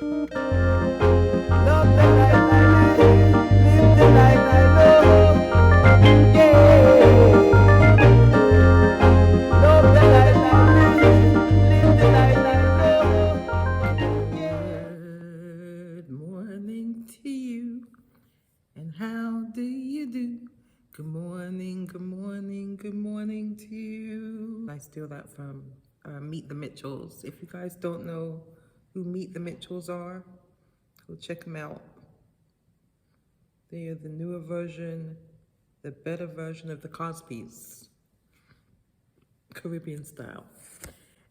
Love the life I live, live the life I love. Yeah. Love the life I live the life I love. Good morning to you, and how do you do? Good morning, good morning, good morning to you. I steal that from Meet the Mitchells. If you guys don't know who Meet the Mitchells are, go check them out. They are the newer version, the better version of the Cosbys, Caribbean style.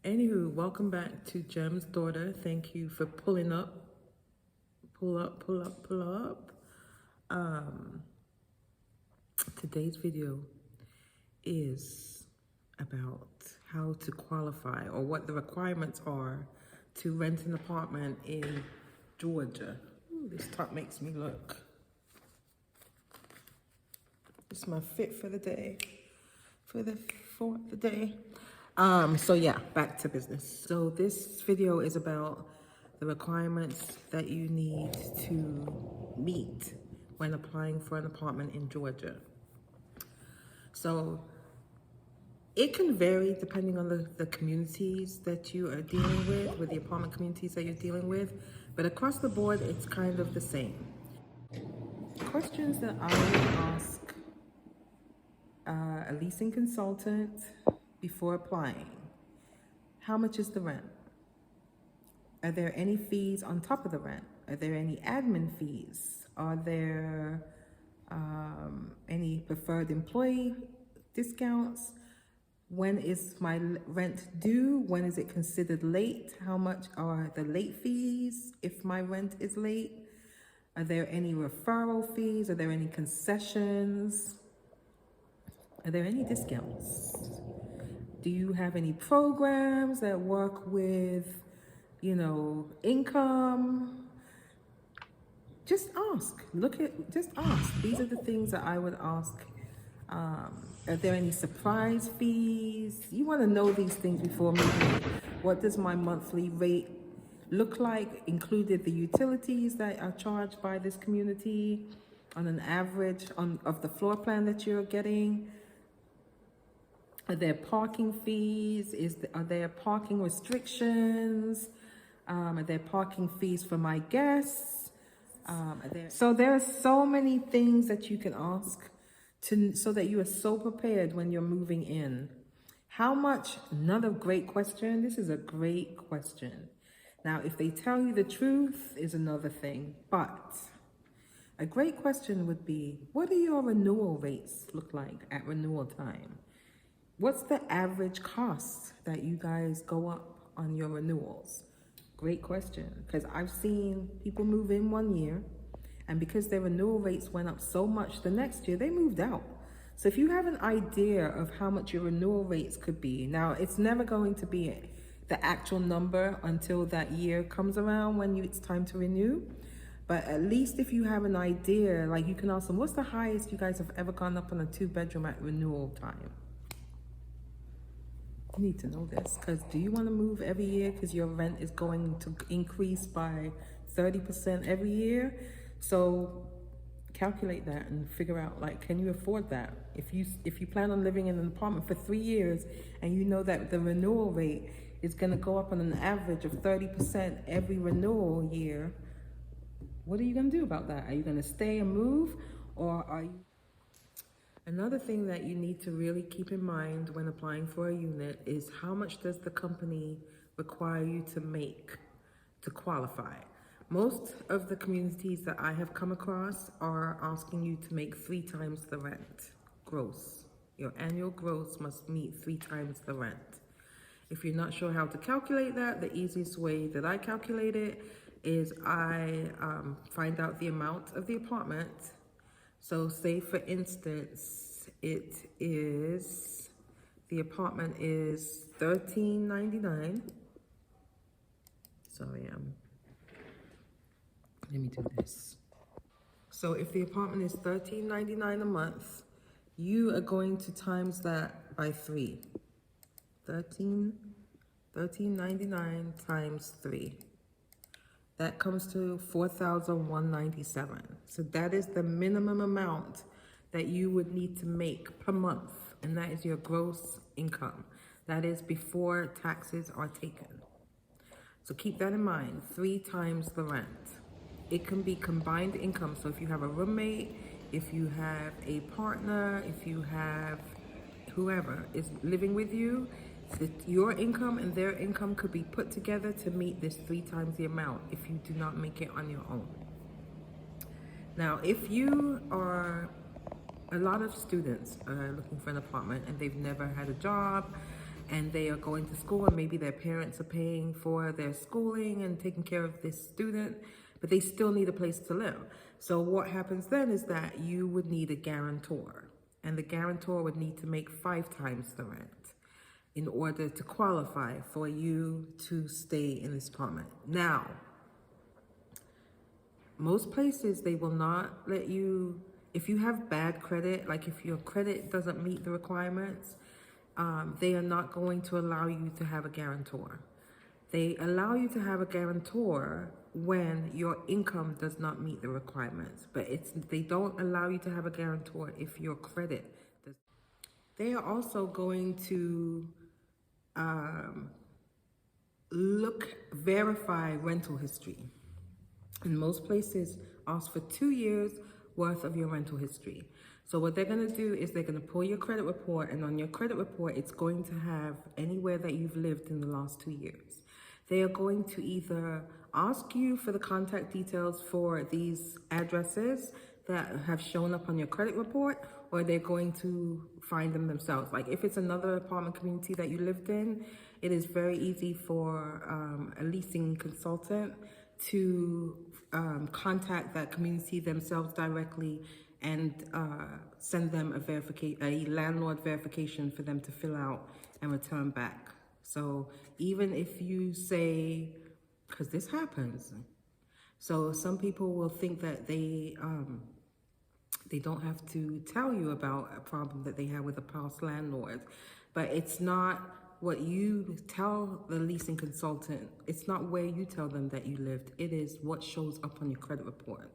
Anywho, welcome back to Gem's Daughter. Thank you for pulling up. Pull up, pull up, pull up. Today's video is about how to qualify or what the requirements are to rent an apartment in Georgia. Ooh, this top makes me look. It's my fit for the day, for the day. So yeah, back to business. So this video is about the requirements that you need to meet when applying for an apartment in Georgia. So it can vary depending on the communities that you are dealing with the apartment communities that you're dealing with, but across the board, it's kind of the same. Questions that I would ask a leasing consultant before applying. How much is the rent? Are there any fees on top of the rent? Are there any admin fees? Are there any preferred employee discounts? When is my rent due? When is it considered late? How much are the late fees if my rent is late? Are there any referral fees? Are there any concessions? Are there any discounts? Do you have any programs that work with, income? Just ask. Just ask. These are the things that I would ask. Are there any surprise fees? You want to know these things before moving. What does my monthly rate look like? Included the utilities that are charged by this community on an average of the floor plan that you're getting. Are there parking fees? Are there parking restrictions? Are there parking fees for my guests? So there are so many things that you can ask so that you are so prepared when you're moving in. How much? Another great question. This is a great question. Now, if they tell you the truth is another thing, but a great question would be, what do your renewal rates look like at renewal time? What's the average cost that you guys go up on your renewals? Great question, because I've seen people move in 1 year, and because their renewal rates went up so much the next year, they moved out. So if you have an idea of how much your renewal rates could be, now it's never going to be the actual number until that year comes around when it's time to renew. But at least if you have an idea, like you can ask them, what's the highest you guys have ever gone up on a 2-bedroom at renewal time? You need to know this, because do you want to move every year because your rent is going to increase by 30% every year? So calculate that and figure out, like, can you afford that? If you plan on living in an apartment for 3 years and you know that the renewal rate is going to go up on an average of 30% every renewal year, what are you going to do about that? Are you going to stay and move, or are you... Another thing that you need to really keep in mind when applying for a unit is how much does the company require you to make to qualify. Most of the communities that I have come across are asking you to make 3 times the rent gross. Your annual gross must meet 3 times the rent. If you're not sure how to calculate that, the easiest way that I calculate it is I find out the amount of the apartment. So say for instance, the apartment is $13.99. Sorry, let me do this. So if the apartment is $13.99 a month, you are going to times that by 3. $13.99 times 3. That comes to $4,197. So that is the minimum amount that you would need to make per month, and that is your gross income. That is before taxes are taken. So keep that in mind, 3 times the rent. It can be combined income. So if you have a roommate, if you have a partner, if you have whoever is living with you, so your income and their income could be put together to meet this 3 times the amount if you do not make it on your own. Now, if you are, a lot of students are looking for an apartment and they've never had a job, and they are going to school, and maybe their parents are paying for their schooling and taking care of this student, but they still need a place to live. So what happens then is that you would need a guarantor, and the guarantor would need to make 5 times the rent in order to qualify for you to stay in this apartment. Now, most places, they will not let you, if you have bad credit, like if your credit doesn't meet the requirements, they are not going to allow you to have a guarantor. They allow you to have a guarantor when your income does not meet the requirements, but they don't allow you to have a guarantor if your credit does. They are also going to verify rental history. In most places, ask for 2 years worth of your rental history. So what they're gonna do is they're gonna pull your credit report, and on your credit report, it's going to have anywhere that you've lived in the last 2 years. They are going to either ask you for the contact details for these addresses that have shown up on your credit report, or they're going to find them themselves. Like if it's another apartment community that you lived in, it is very easy for a leasing consultant to contact that community themselves directly and send them a landlord verification for them to fill out and return back. So even if you say, because this happens, so some people will think that they don't have to tell you about a problem that they have with a past landlord, but it's not what you tell the leasing consultant. It's not where you tell them that you lived. It is what shows up on your credit report.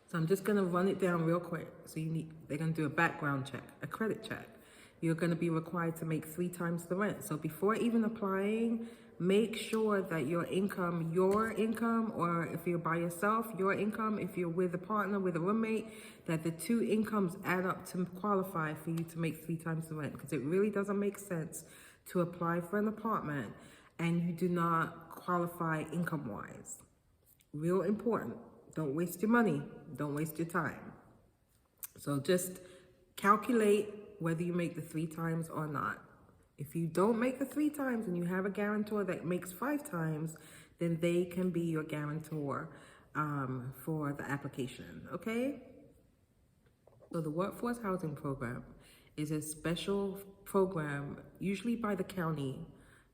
So I'm just gonna run it down real quick. So they're gonna do a background check, a credit check. You're gonna be required to make 3 times the rent. So before even applying, make sure that your income, or if you're by yourself, your income, if you're with a partner, with a roommate, that the 2 incomes add up to qualify for you to make 3 times the rent. Because it really doesn't make sense to apply for an apartment and you do not qualify income-wise. Real important. Don't waste your money. Don't waste your time. So just calculate whether you make the 3 times or not. If you don't make the 3 times and you have a guarantor that makes 5 times, then they can be your guarantor for the application, okay? So the Workforce Housing Program is a special program, usually by the county,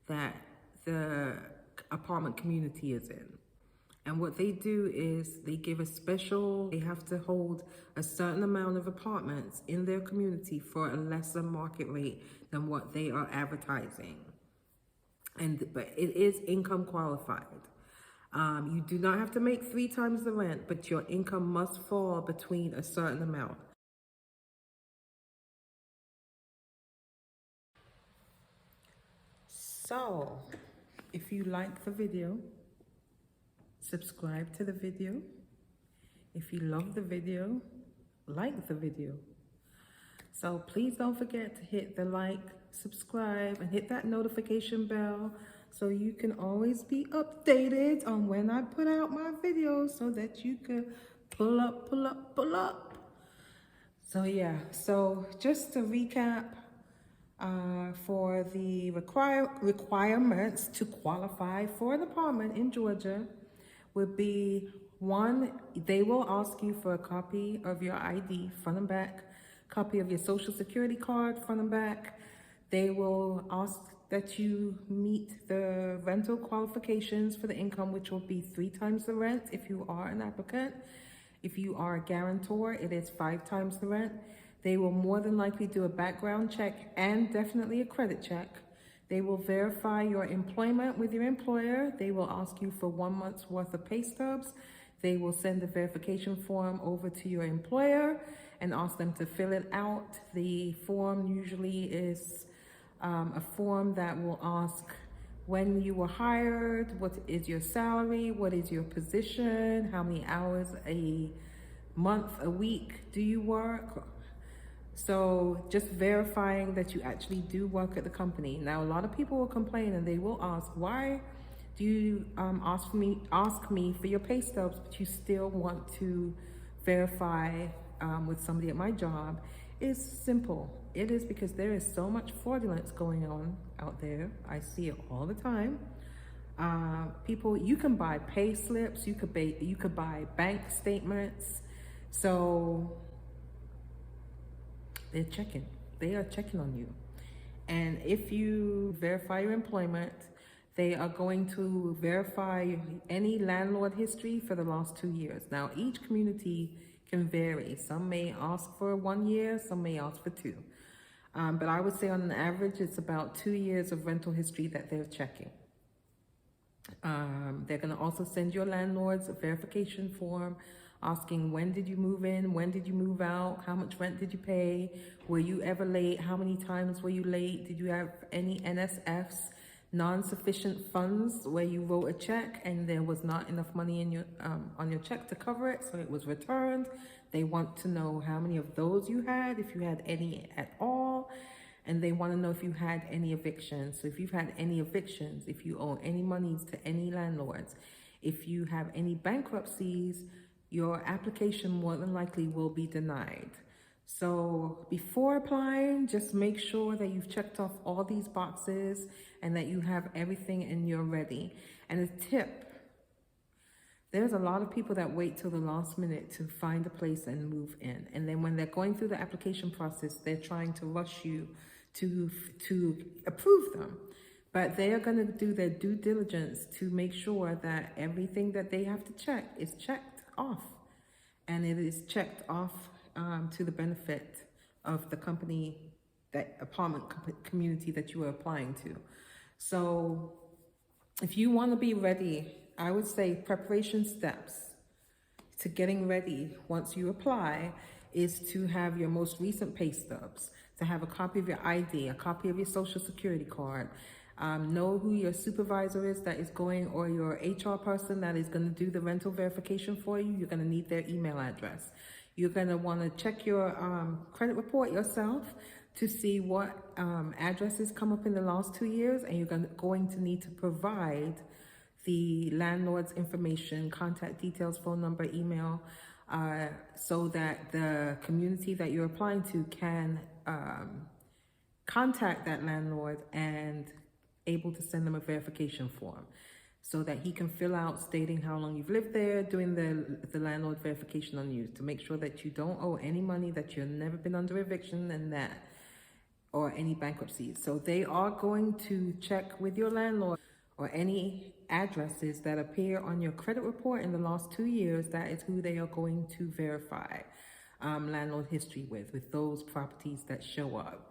that the apartment community is in. And what they do is they have to hold a certain amount of apartments in their community for a lesser market rate than what they are advertising. But it is income qualified. You do not have to make 3 times the rent, but your income must fall between a certain amount. So, if you like the video, subscribe to the video. If you love the video, like the video. So please don't forget to hit the like, subscribe, and hit that notification bell so you can always be updated on when I put out my videos so that you can pull up. So yeah, so just to recap, for the requirements to qualify for an apartment in Georgia would be: 1, they will ask you for a copy of your ID, front and back, copy of your social security card, front and back. They will ask that you meet the rental qualifications for the income, which will be 3 times the rent if you are an applicant. If you are a guarantor, it is 5 times the rent. They will more than likely do a background check and definitely a credit check. They will verify your employment with your employer. They will ask you for 1 month's worth of pay stubs. They will send the verification form over to your employer and ask them to fill it out. The form usually is a form that will ask when you were hired, what is your salary, what is your position, how many hours a month, a week do you work. So just verifying that you actually do work at the company. Now, a lot of people will complain and they will ask, why do you ask me for your pay stubs, but you still want to verify with somebody at my job? It's simple. It is because there is so much fraudulence going on out there. I see it all the time. People, you can buy pay slips, you could buy bank statements. So they are checking on you. And if you verify your employment, they are going to verify any landlord history for the last 2 years. Now, each community can vary. Some may ask for 1 year, some may ask for 2. But I would say on an average, it's about 2 years of rental history that they're checking. They're going to also send your landlords a verification form asking, when did you move in, when did you move out, how much rent did you pay, were you ever late, how many times were you late, did you have any NSFs, non-sufficient funds, where you wrote a check and there was not enough money in your on your check to cover it, so it was returned. They want to know how many of those you had, if you had any at all, and they want to know if you had any evictions. So if you've had any evictions, if you owe any monies to any landlords, if you have any bankruptcies, your application more than likely will be denied. So before applying, just make sure that you've checked off all these boxes and that you have everything and you're ready. And a tip, there's a lot of people that wait till the last minute to find a place and move in. And then when they're going through the application process, they're trying to rush you to approve them. But they are going to do their due diligence to make sure that everything that they have to check is checked off. And it is checked off to the benefit of the company, that apartment community that you are applying to. So if you want to be ready, I would say preparation steps to getting ready once you apply is to have your most recent pay stubs, to have a copy of your ID, a copy of your social security card, know who your supervisor is that is going, or your HR person that is going to do the rental verification for you. You're going to need their email address. You're going to want to check your credit report yourself to see what addresses come up in the last 2 years, and you're going to need to provide the landlord's information, contact details, phone number, email, so that the community that you're applying to can contact that landlord and able to send them a verification form so that he can fill out stating how long you've lived there, doing the landlord verification on you to make sure that you don't owe any money, that you've never been under eviction and that, or any bankruptcies. So they are going to check with your landlord or any addresses that appear on your credit report in the last 2 years. That is who they are going to verify landlord history with those properties that show up.